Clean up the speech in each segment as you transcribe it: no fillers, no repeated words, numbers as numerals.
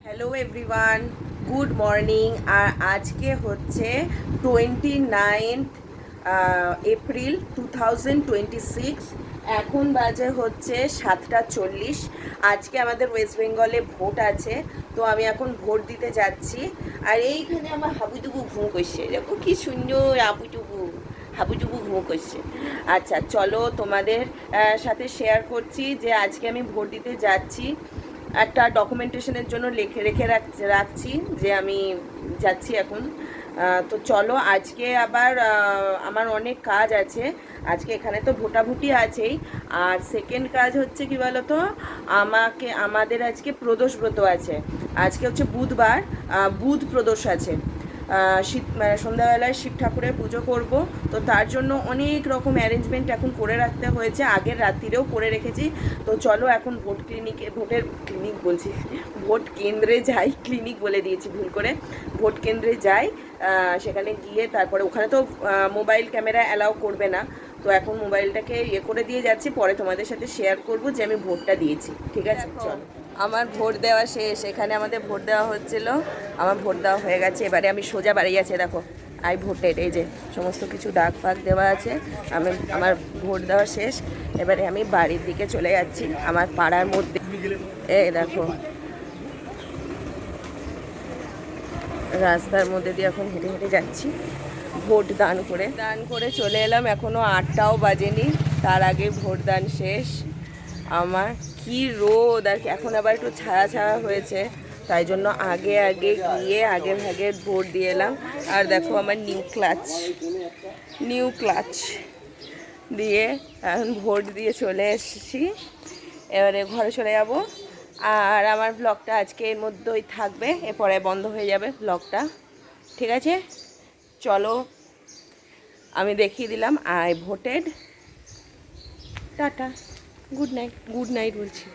Hello everyone, good morning. আর আজকে হচ্ছে 29 এপ্রিল 2026। এখন বাজে হচ্ছে 7:40। আজকে আমাদের ওয়েস্ট বেঙ্গলে ভোট আছে, তো আমি এখন ভোট দিতে যাচ্ছি। আর এইখানে আমার হাবুডুবু ঘুম করছে, দেখো কি সুন্দর হাবুডুবু ঘুম করছে। আচ্ছা চলো তোমাদের সাথে শেয়ার করছি যে আজকে আমি ভোট দিতে যাচ্ছি। একটা ডকুমেন্টেশনের জন্য রেখে রাখছি যে আমি যাচ্ছি এখন। তো চলো, আজকে আবার আমার অনেক কাজ আছে। আজকে এখানে তো ভোটাভুটি আছেই, আর সেকেন্ড কাজ হচ্ছে কি বলো তো, আমাদের আজকে প্রদোষ ব্রত আছে। আজকে হচ্ছে বুধবার, বুধ প্রদোষ আছে। সন্ধ্যাবেলায় শিব ঠাকুরের পুজো করব, তো তার জন্য অনেক রকম অ্যারেঞ্জমেন্ট এখন করে রাখতে হয়েছে, আগের রাত্রিরেও করে রেখেছি। তো চলো এখন ভোটের ক্লিনিক বলছি, ভোট কেন্দ্রে যাই, ক্লিনিক বলে দিয়েছি ভুল করে, ভোট কেন্দ্রে যাই। সেখানে গিয়ে তারপরে ওখানে তো মোবাইল ক্যামেরা অ্যালাউ করবে না, তো এখন মোবাইলটাকে করে দিয়ে যাচ্ছি, পরে তোমাদের সাথে শেয়ার করব যে আমি ভোটটা দিয়েছি। ঠিক আছে, চলো। আমার ভোট দেওয়া শেষ, এখানে আমাদের ভোট দেওয়া হচ্ছিল, আমার ভোট দেওয়া হয়ে গেছে। এবারে আমি সোজা বাড়ি আছে, দেখো আই ভোটেড, এই যে সমস্ত কিছু দাগ ফাগ দেওয়া আছে। আমার ভোট দেওয়া শেষ, এবারে আমি বাড়ির দিকে চলে যাচ্ছি আমার পাড়ার মধ্যে। এই দেখো রাস্তার মধ্যে দিয়ে এখন হেঁটে হেঁটে যাচ্ছি ভোট দান করে চলে এলাম। এখনও 8টাও বাজেনি, তার আগে ভোট দান শেষ আমার। কি রোদ, আর এখন আবার একটু ছায়া ছায়া হয়েছে, তাই জন্য আগে গিয়ে আগে ভাগে ভোট দিয়ে এলাম। আর দেখো আমার নিউ ক্লাচ দিয়ে এখন ভোট দিয়ে চলে এসেছি। এবারে ঘরে চলে যাব। আর আমার ব্লগটা আজকে এর মধ্যেই থাকবে, এরপরে বন্ধ হয়ে যাবে ব্লগটা। ঠিক আছে, চলো আমি দেখিয়ে দিলাম I voted. Tata, good night বলছি,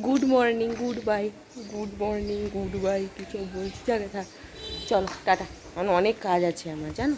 গুড মর্নিং, গুড বাই, কিছু বলছি, জায়গায় থাক। চলো টাটা, অনেক কাজ আছে আমার, জানো।